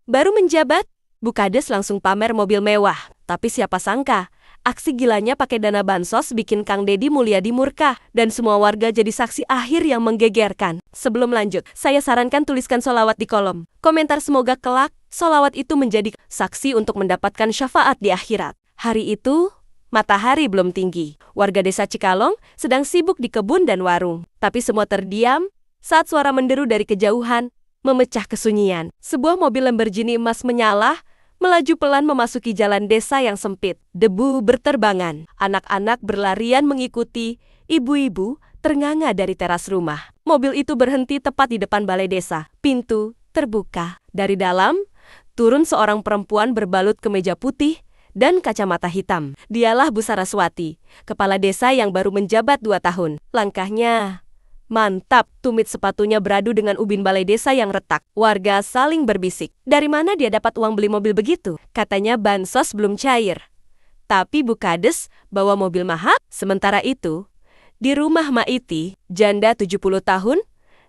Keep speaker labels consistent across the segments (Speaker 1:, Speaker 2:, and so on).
Speaker 1: Baru menjabat, Bukades langsung pamer mobil mewah. Tapi siapa sangka, aksi gilanya pakai dana bansos bikin Kang Deddy Mulyadi murka. Dan semua warga jadi saksi akhir yang menggegerkan. Sebelum lanjut, saya sarankan tuliskan sholawat di kolom komentar, semoga kelak sholawat itu menjadi saksi untuk mendapatkan syafaat di akhirat. Hari itu, matahari belum tinggi. Warga desa Cikalong sedang sibuk di kebun dan warung. Tapi semua terdiam saat suara menderu dari kejauhan memecah kesunyian. Sebuah mobil Lamborghini emas menyala, melaju pelan memasuki jalan desa yang sempit. Debu berterbangan. Anak-anak berlarian mengikuti. Ibu-ibu ternganga dari teras rumah. Mobil itu berhenti tepat di depan balai desa. Pintu terbuka. Dari dalam, turun seorang perempuan berbalut kemeja putih dan kacamata hitam. Dialah Bu Saraswati, kepala desa yang baru menjabat 2 tahun. Langkahnya mantap, tumit sepatunya beradu dengan ubin balai desa yang retak. Warga saling berbisik. Dari mana dia dapat uang beli mobil begitu? Katanya bansos belum cair. Tapi Bukades bawa mobil mahal. Sementara itu, di rumah Maiti, janda 70 tahun,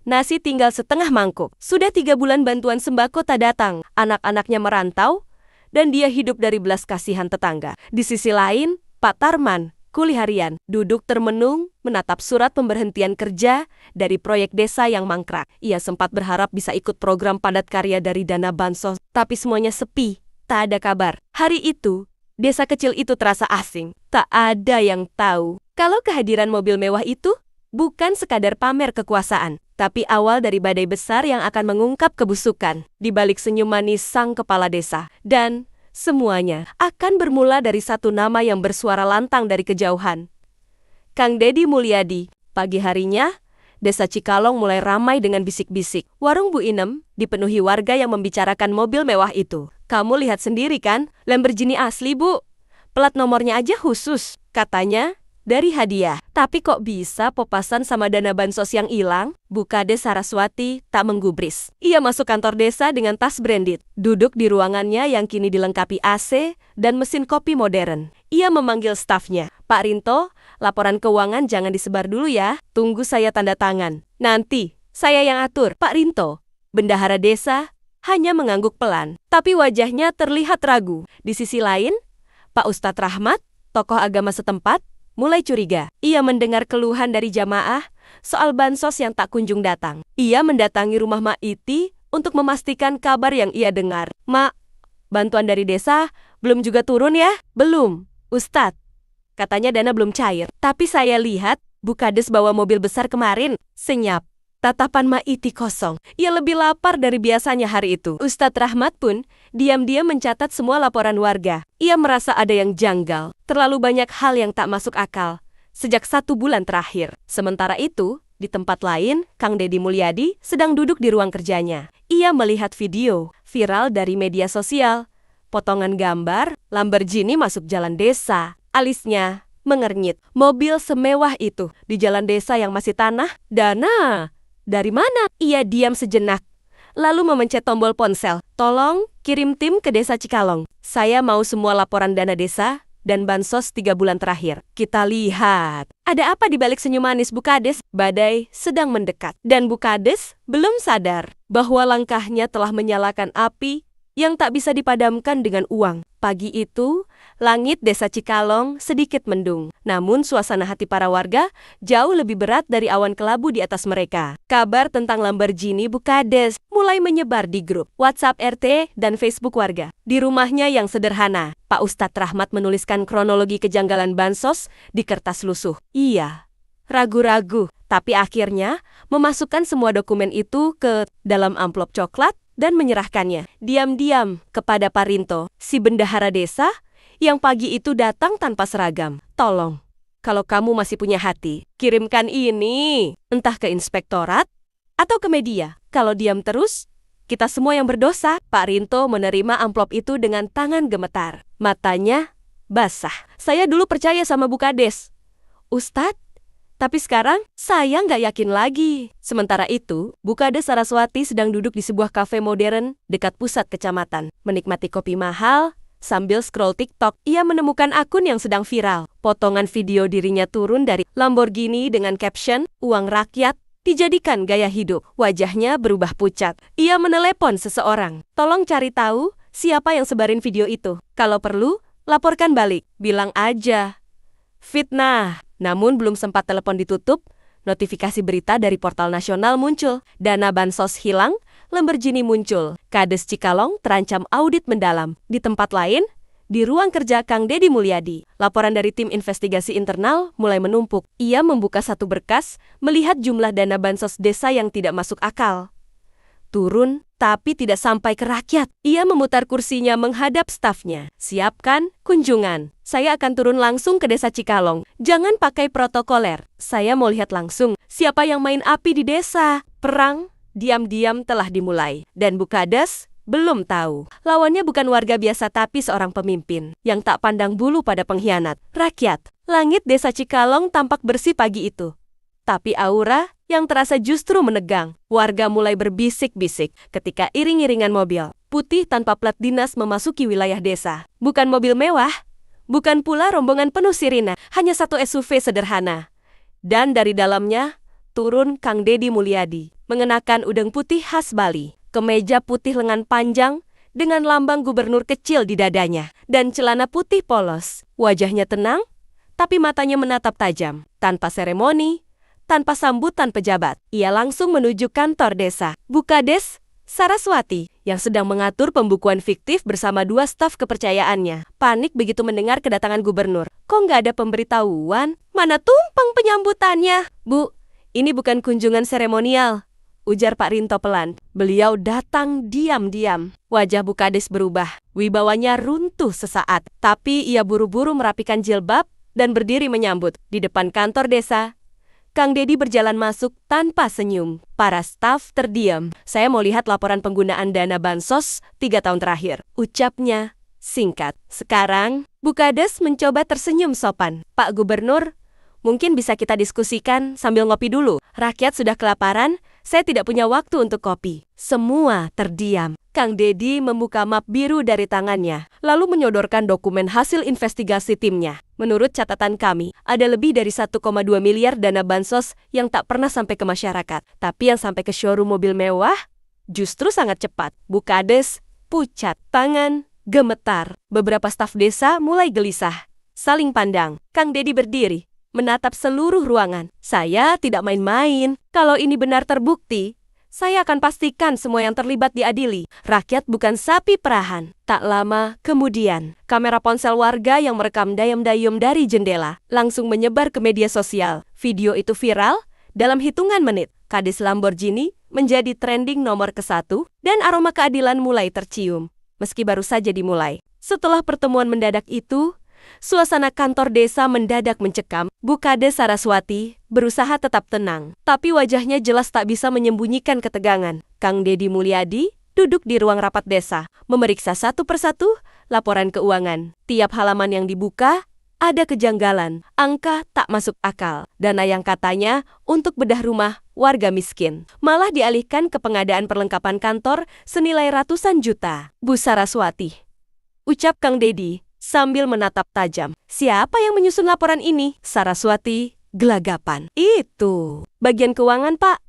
Speaker 1: nasi tinggal setengah mangkuk. Sudah 3 bulan bantuan sembako tak datang. Anak-anaknya merantau, dan dia hidup dari belas kasihan tetangga. Di sisi lain, Pak Tarman, kuli harian, duduk termenung menatap surat pemberhentian kerja dari proyek desa yang mangkrak. Ia sempat berharap bisa ikut program padat karya dari dana bansos, tapi semuanya sepi, tak ada kabar. Hari itu, desa kecil itu terasa asing. Tak ada yang tahu kalau kehadiran mobil mewah itu bukan sekadar pamer kekuasaan, tapi awal dari badai besar yang akan mengungkap kebusukan di balik senyum manis sang kepala desa. Dan semuanya akan bermula dari satu nama yang bersuara lantang dari kejauhan. Kang Deddy Mulyadi. Pagi harinya, desa Cikalong mulai ramai dengan bisik-bisik. Warung Bu Inem dipenuhi warga yang membicarakan mobil mewah itu. Kamu lihat sendiri kan, Lamborghini asli Bu. Plat nomornya aja khusus, katanya dari hadiah. Tapi kok bisa popasan sama dana bansos yang hilang? Bukades Saraswati tak menggubris. Ia masuk kantor desa dengan tas branded. Duduk di ruangannya yang kini dilengkapi AC dan mesin kopi modern. Ia memanggil stafnya. Pak Rinto, laporan keuangan jangan disebar dulu ya. Tunggu saya tanda tangan. Nanti, saya yang atur. Pak Rinto, bendahara desa, hanya mengangguk pelan. Tapi wajahnya terlihat ragu. Di sisi lain, Pak Ustadz Rahmat, tokoh agama setempat, mulai curiga. Ia mendengar keluhan dari jamaah soal bansos yang tak kunjung datang. Ia mendatangi rumah Maiti untuk memastikan kabar yang ia dengar. Mak, bantuan dari desa belum juga turun ya? Belum, Ustadz. Katanya dana belum cair. Tapi saya lihat Bukades bawa mobil besar kemarin. Senyap. Tatapan Maiti kosong. Ia lebih lapar dari biasanya hari itu. Ustadz Rahmat pun diam-diam mencatat semua laporan warga. Ia merasa ada yang janggal. Terlalu banyak hal yang tak masuk akal sejak 1 bulan terakhir. Sementara itu, di tempat lain, Kang Deddy Mulyadi sedang duduk di ruang kerjanya. Ia melihat video viral dari media sosial. Potongan gambar Lamborghini masuk jalan desa. Alisnya mengernyit. Mobil semewah itu di jalan desa yang masih tanah. Dana dari mana? Ia diam sejenak, lalu memencet tombol ponsel. Tolong kirim tim ke desa Cikalong. Saya mau semua laporan dana desa dan bansos 3 bulan terakhir. Kita lihat. Ada apa di balik senyum manis Bukades? Badai sedang mendekat. Dan Bukades belum sadar bahwa langkahnya telah menyalakan api yang tak bisa dipadamkan dengan uang. Pagi itu, langit desa Cikalong sedikit mendung. Namun suasana hati para warga jauh lebih berat dari awan kelabu di atas mereka. Kabar tentang Lamborghini Bukades mulai menyebar di grup WhatsApp RT dan Facebook warga. Di rumahnya yang sederhana, Pak Ustadz Rahmat menuliskan kronologi kejanggalan bansos di kertas lusuh. Ia ragu-ragu, tapi akhirnya memasukkan semua dokumen itu ke dalam amplop coklat dan menyerahkannya diam-diam kepada Pak Rinto, si bendahara desa yang pagi itu datang tanpa seragam. Tolong, kalau kamu masih punya hati, kirimkan ini, entah ke inspektorat atau ke media. Kalau diam terus, kita semua yang berdosa. Pak Rinto menerima amplop itu dengan tangan gemetar. Matanya basah. Saya dulu percaya sama Bukades, Ustadz. Tapi sekarang, saya nggak yakin lagi. Sementara itu, Bukades Saraswati sedang duduk di sebuah kafe modern dekat pusat kecamatan. Menikmati kopi mahal, sambil scroll TikTok, ia menemukan akun yang sedang viral. Potongan video dirinya turun dari Lamborghini dengan caption, "Uang rakyat dijadikan gaya hidup. Wajahnya berubah pucat. Ia menelepon seseorang. Tolong cari tahu siapa yang sebarin video itu. Kalau perlu, laporkan balik. Bilang aja. Fitnah. Namun belum sempat telepon ditutup, notifikasi berita dari portal nasional muncul. Dana bansos hilang, Lamborghini muncul. Kades Cikalong terancam audit mendalam. Di tempat lain, di ruang kerja Kang Deddy Mulyadi, laporan dari tim investigasi internal mulai menumpuk. Ia membuka satu berkas, melihat jumlah dana bansos desa yang tidak masuk akal. Turun, tapi tidak sampai ke rakyat. Ia memutar kursinya menghadap stafnya. Siapkan kunjungan. Saya akan turun langsung ke desa Cikalong. Jangan pakai protokoler. Saya mau lihat langsung siapa yang main api di desa. Perang diam-diam telah dimulai. Dan Bukades belum tahu. Lawannya bukan warga biasa tapi seorang pemimpin yang tak pandang bulu pada pengkhianat. Rakyat, langit desa Cikalong tampak bersih pagi itu. Tapi aura yang terasa justru menegang. Warga mulai berbisik-bisik ketika iring-iringan mobil putih tanpa plat dinas memasuki wilayah desa. Bukan mobil mewah, bukan pula rombongan penuh sirine, hanya satu SUV sederhana. Dan dari dalamnya turun Kang Deddy Mulyadi, mengenakan udeng putih khas Bali, kemeja putih lengan panjang dengan lambang gubernur kecil di dadanya, dan celana putih polos. Wajahnya tenang, tapi matanya menatap tajam. Tanpa seremoni, tanpa sambutan pejabat, ia langsung menuju kantor desa. Bukades Saraswati yang sedang mengatur pembukuan fiktif bersama dua staf kepercayaannya. Panik begitu mendengar kedatangan gubernur. Kok nggak ada pemberitahuan? Mana tumpeng penyambutannya? Bu, ini bukan kunjungan seremonial, ujar Pak Rinto pelan. Beliau datang diam-diam. Wajah Bukades berubah. Wibawanya runtuh sesaat. Tapi ia buru-buru merapikan jilbab dan berdiri menyambut. Di depan kantor desa, Kang Deddy berjalan masuk tanpa senyum. Para staf terdiam. Saya mau lihat laporan penggunaan dana bansos 3 tahun terakhir. Ucapnya singkat. Sekarang, Bukades mencoba tersenyum sopan. Pak Gubernur, mungkin bisa kita diskusikan sambil ngopi dulu. Rakyat sudah kelaparan, saya tidak punya waktu untuk kopi. Semua terdiam. Kang Deddy membuka map biru dari tangannya, lalu menyodorkan dokumen hasil investigasi timnya. Menurut catatan kami, ada lebih dari 1,2 miliar dana bansos yang tak pernah sampai ke masyarakat. Tapi yang sampai ke showroom mobil mewah, justru sangat cepat. Bukades pucat, tangan gemetar. Beberapa staf desa mulai gelisah. Saling pandang. Kang Deddy berdiri, menatap seluruh ruangan. Saya tidak main-main. Kalau ini benar terbukti, saya akan pastikan semua yang terlibat diadili. Rakyat bukan sapi perahan. Tak lama kemudian, kamera ponsel warga yang merekam dayam-dayum dari jendela langsung menyebar ke media sosial. Video itu viral dalam hitungan menit. Kades Lamborghini menjadi trending nomor ke-1 dan aroma keadilan mulai tercium. Meski baru saja dimulai. Setelah pertemuan mendadak itu, suasana kantor desa mendadak mencekam. Bukades Saraswati berusaha tetap tenang, tapi wajahnya jelas tak bisa menyembunyikan ketegangan. Kang Deddy Mulyadi duduk di ruang rapat desa, memeriksa satu persatu laporan keuangan. Tiap halaman yang dibuka, ada kejanggalan. Angka tak masuk akal. Dana yang katanya untuk bedah rumah warga miskin malah dialihkan ke pengadaan perlengkapan kantor senilai ratusan juta. Bu Saraswati, ucap Kang Deddy sambil menatap tajam. Siapa yang menyusun laporan ini? Saraswati gelagapan. Itu bagian keuangan, Pak.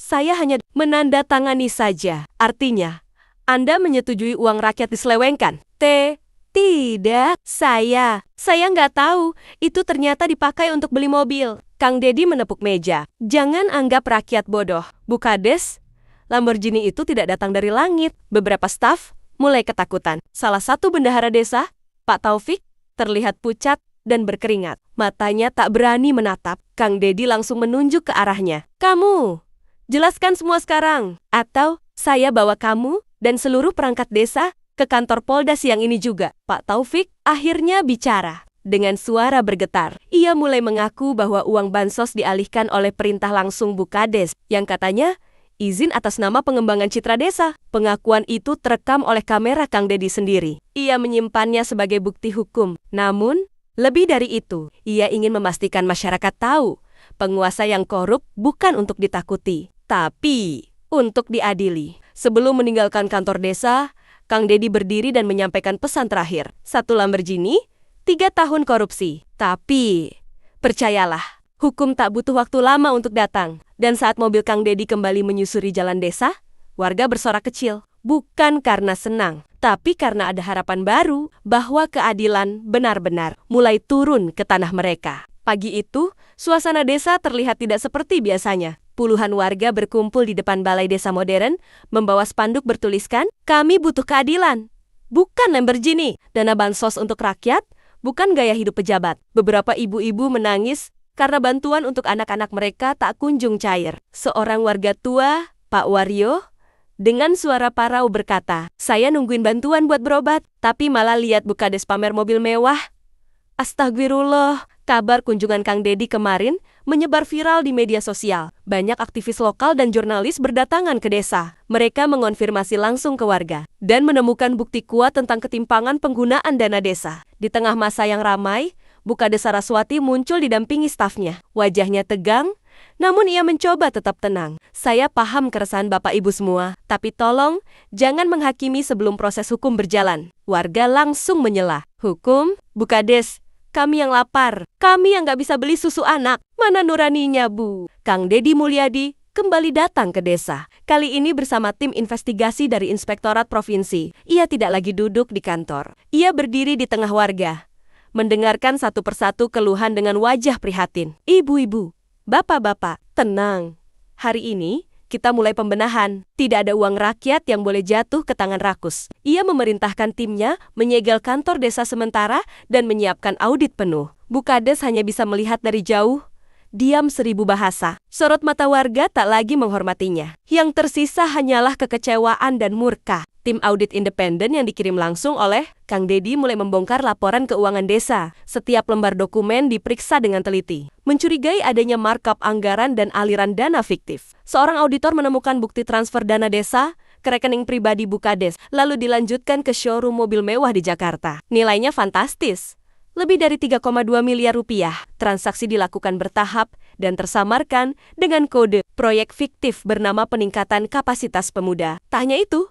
Speaker 1: Saya hanya menandatangani saja. Artinya, Anda menyetujui uang rakyat diselewengkan? Tidak. Saya nggak tahu. Itu ternyata dipakai untuk beli mobil. Kang Deddy menepuk meja. Jangan anggap rakyat bodoh. Bukades, Lamborghini itu tidak datang dari langit. Beberapa staf mulai ketakutan. Salah satu bendahara desa, Pak Taufik, terlihat pucat dan berkeringat. Matanya tak berani menatap. Kang Deddy langsung menunjuk ke arahnya. Kamu, jelaskan semua sekarang. Atau saya bawa kamu dan seluruh perangkat desa ke kantor Polda siang ini juga. Pak Taufik akhirnya bicara. Dengan suara bergetar, ia mulai mengaku bahwa uang bansos dialihkan oleh perintah langsung Bukades, yang katanya izin atas nama pengembangan citra desa. Pengakuan itu terekam oleh kamera Kang Deddy sendiri. Ia menyimpannya sebagai bukti hukum. Namun, lebih dari itu, ia ingin memastikan masyarakat tahu penguasa yang korup bukan untuk ditakuti, tapi untuk diadili. Sebelum meninggalkan kantor desa, Kang Deddy berdiri dan menyampaikan pesan terakhir. 1 Lamborghini, 3 tahun korupsi. Tapi, percayalah, Hukum tak butuh waktu lama untuk datang. Dan saat mobil Kang Dedi kembali menyusuri jalan desa, warga bersorak kecil. Bukan karena senang, tapi karena ada harapan baru bahwa keadilan benar-benar mulai turun ke tanah mereka. Pagi itu, suasana desa terlihat tidak seperti biasanya. Puluhan warga berkumpul di depan balai desa modern, membawa spanduk bertuliskan, "Kami butuh keadilan." Bukan Lamborghini, dana bansos untuk rakyat, bukan gaya hidup pejabat. Beberapa ibu-ibu menangis karena bantuan untuk anak-anak mereka tak kunjung cair. Seorang warga tua, Pak Waryo, dengan suara parau berkata, "Saya nungguin bantuan buat berobat, tapi malah lihat Bukades pamer mobil mewah. Astagfirullah." Kabar kunjungan Kang Dedi kemarin menyebar viral di media sosial. Banyak aktivis lokal dan jurnalis berdatangan ke desa. Mereka mengonfirmasi langsung ke warga dan menemukan bukti kuat tentang ketimpangan penggunaan dana desa. Di tengah masa yang ramai, Bukades Saraswati muncul didampingi stafnya. Wajahnya tegang, namun ia mencoba tetap tenang. "Saya paham keresahan Bapak Ibu semua, tapi tolong jangan menghakimi sebelum proses hukum berjalan." Warga langsung menyela. "Hukum? Bukades, kami yang lapar. Kami yang gak bisa beli susu anak. Mana nuraninya, Bu?" Kang Dedi Mulyadi kembali datang ke desa. Kali ini bersama tim investigasi dari Inspektorat Provinsi. Ia tidak lagi duduk di kantor. Ia berdiri di tengah warga, mendengarkan satu persatu keluhan dengan wajah prihatin. "Ibu-ibu, bapak-bapak, tenang. Hari ini kita mulai pembenahan. Tidak ada uang rakyat yang boleh jatuh ke tangan rakus." Ia memerintahkan timnya menyegel kantor desa sementara dan menyiapkan audit penuh. Bukades hanya bisa melihat dari jauh, diam 1000 bahasa. Sorot mata warga tak lagi menghormatinya. Yang tersisa hanyalah kekecewaan dan murka. Tim audit independen yang dikirim langsung oleh Kang Dedi mulai membongkar laporan keuangan desa. Setiap lembar dokumen diperiksa dengan teliti. Mencurigai adanya markup anggaran dan aliran dana fiktif. Seorang auditor menemukan bukti transfer dana desa ke rekening pribadi Bukades, lalu dilanjutkan ke showroom mobil mewah di Jakarta. Nilainya fantastis. Lebih dari 3,2 miliar rupiah. Transaksi dilakukan bertahap dan tersamarkan dengan kode proyek fiktif bernama peningkatan kapasitas pemuda. Tak hanya itu,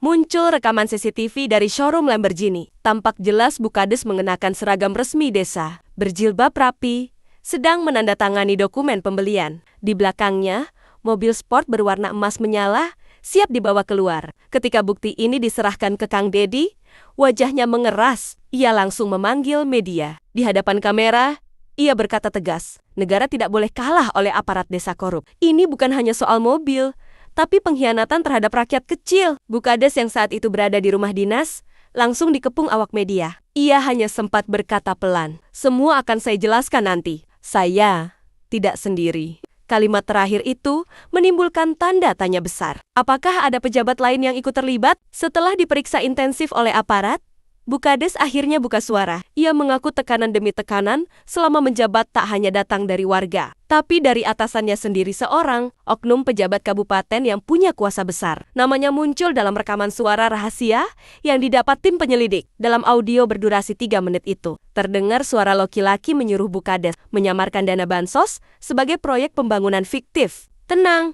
Speaker 1: muncul rekaman CCTV dari showroom Lamborghini. Tampak jelas Bukades mengenakan seragam resmi desa, berjilbab rapi, sedang menandatangani dokumen pembelian. Di belakangnya, mobil sport berwarna emas menyala, siap dibawa keluar. Ketika bukti ini diserahkan ke Kang Dedi, wajahnya mengeras. Ia langsung memanggil media. Di hadapan kamera, ia berkata tegas, "Negara tidak boleh kalah oleh aparat desa korup. Ini bukan hanya soal mobil, tapi pengkhianatan terhadap rakyat kecil." Bukades yang saat itu berada di rumah dinas, langsung dikepung awak media. Ia hanya sempat berkata pelan, "Semua akan saya jelaskan nanti. Saya tidak sendiri." Kalimat terakhir itu menimbulkan tanda tanya besar. Apakah ada pejabat lain yang ikut terlibat? Setelah diperiksa intensif oleh aparat, Bukades akhirnya buka suara. Ia mengaku tekanan demi tekanan selama menjabat tak hanya datang dari warga, tapi dari atasannya sendiri, seorang oknum pejabat kabupaten yang punya kuasa besar. Namanya muncul dalam rekaman suara rahasia yang didapat tim penyelidik. Dalam audio berdurasi 3 menit itu, terdengar suara laki-laki menyuruh Bukades menyamarkan dana bansos sebagai proyek pembangunan fiktif. "Tenang,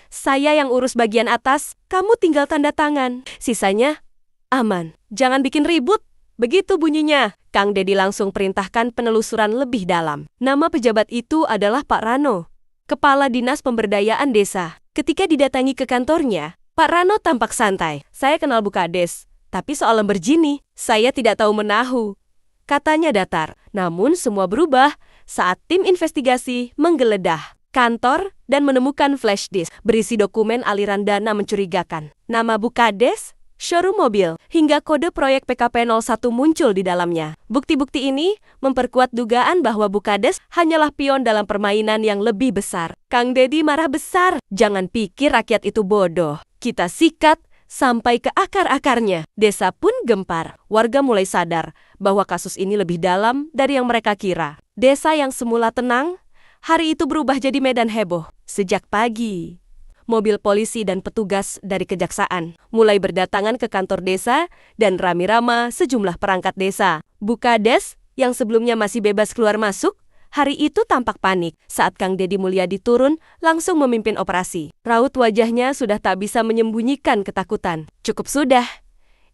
Speaker 1: saya yang urus bagian atas, kamu tinggal tanda tangan. Sisanya aman. Jangan bikin ribut." Begitu bunyinya, Kang Dedi langsung perintahkan penelusuran lebih dalam. Nama pejabat itu adalah Pak Rano, Kepala Dinas Pemberdayaan Desa. Ketika didatangi ke kantornya, Pak Rano tampak santai. "Saya kenal Bukades, tapi soal Lamborghini, saya tidak tahu menahu," katanya datar. Namun semua berubah saat tim investigasi menggeledah kantor dan menemukan flash disk berisi dokumen aliran dana mencurigakan. Nama Bukades, showroom mobil, hingga kode proyek PKP 01 muncul di dalamnya. Bukti-bukti ini memperkuat dugaan bahwa Bukades hanyalah pion dalam permainan yang lebih besar. Kang Dedi marah besar. "Jangan pikir rakyat itu bodoh. Kita sikat sampai ke akar-akarnya." Desa pun gempar. Warga mulai sadar bahwa kasus ini lebih dalam dari yang mereka kira. Desa yang semula tenang, hari itu berubah jadi medan heboh. Sejak pagi, mobil polisi dan petugas dari kejaksaan mulai berdatangan ke kantor desa dan rame-rame sejumlah perangkat desa. Bukades yang sebelumnya masih bebas keluar masuk, hari itu tampak panik saat Kang Dedi Mulyadi turun langsung memimpin operasi. Raut wajahnya sudah tak bisa menyembunyikan ketakutan. "Cukup sudah.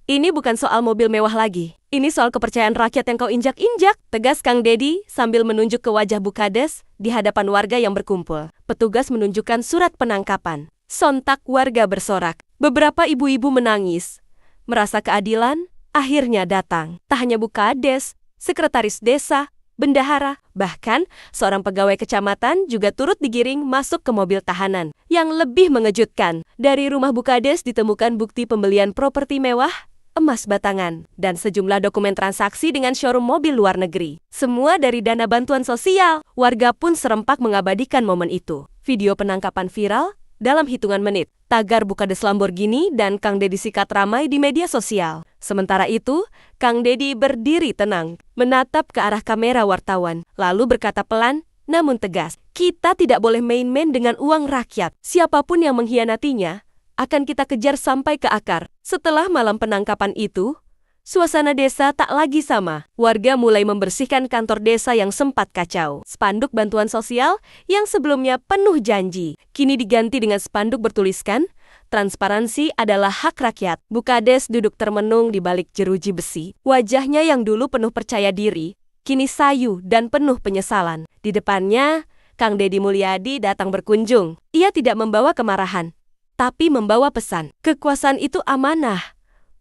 Speaker 1: Ini bukan soal mobil mewah lagi. Ini soal kepercayaan rakyat yang kau injak-injak, tegas Kang Dedi sambil menunjuk ke wajah Bukades di hadapan warga yang berkumpul. Petugas menunjukkan surat penangkapan. Sontak warga bersorak. Beberapa ibu-ibu menangis. Merasa keadilan akhirnya datang. Tak hanya Bukades, sekretaris desa, bendahara, bahkan seorang pegawai kecamatan juga turut digiring masuk ke mobil tahanan. Yang lebih mengejutkan, dari rumah Bukades ditemukan bukti pembelian properti mewah, emas batangan, dan sejumlah dokumen transaksi dengan showroom mobil luar negeri. Semua dari dana bantuan sosial. Warga pun serempak mengabadikan momen itu. Video penangkapan viral dalam hitungan menit. Tagar Bukades Lamborghini dan Kang Dedi sikat ramai di media sosial. Sementara itu, Kang Dedi berdiri tenang, menatap ke arah kamera wartawan, lalu berkata pelan, namun tegas, "Kita tidak boleh main-main dengan uang rakyat. Siapapun yang mengkhianatinya, akan kita kejar sampai ke akar." Setelah malam penangkapan itu, suasana desa tak lagi sama. Warga mulai membersihkan kantor desa yang sempat kacau. Spanduk bantuan sosial yang sebelumnya penuh janji, kini diganti dengan spanduk bertuliskan, "Transparansi adalah hak rakyat." Bukades duduk termenung di balik jeruji besi. Wajahnya yang dulu penuh percaya diri, kini sayu dan penuh penyesalan. Di depannya, Kang Dedi Mulyadi datang berkunjung. Ia tidak membawa kemarahan, tapi membawa pesan. Kekuasaan itu amanah,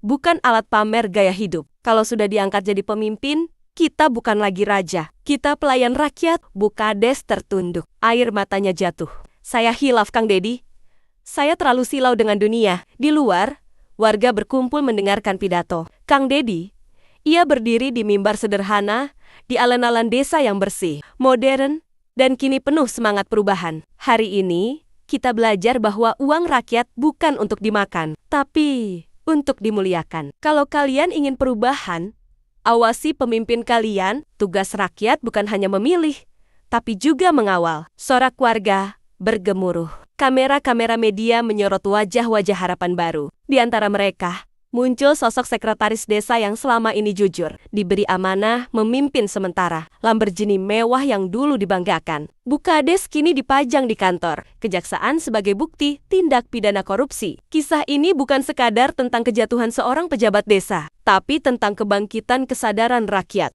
Speaker 1: bukan alat pamer gaya hidup. Kalau sudah diangkat jadi pemimpin, kita bukan lagi raja. Kita pelayan rakyat. Bukades tertunduk. Air matanya jatuh. Saya hilaf, Kang Dedi. Saya terlalu silau dengan dunia. Di luar, warga berkumpul mendengarkan pidato Kang Dedi. Ia berdiri di mimbar sederhana, di alun-alun desa yang bersih, modern, dan kini penuh semangat perubahan. Hari ini, kita belajar bahwa uang rakyat bukan untuk dimakan, tapi untuk dimuliakan. Kalau kalian ingin perubahan, awasi pemimpin kalian. Tugas rakyat bukan hanya memilih, tapi juga mengawal. Sorak warga bergemuruh. Kamera-kamera media menyorot wajah-wajah harapan baru. Di antara mereka, muncul sosok sekretaris desa yang selama ini jujur, diberi amanah memimpin sementara. Lamborghini mewah yang dulu dibanggakan. Bukades kini dipajang di kantor kejaksaan sebagai bukti tindak pidana korupsi. Kisah ini bukan sekadar tentang kejatuhan seorang pejabat desa, tapi tentang kebangkitan kesadaran rakyat.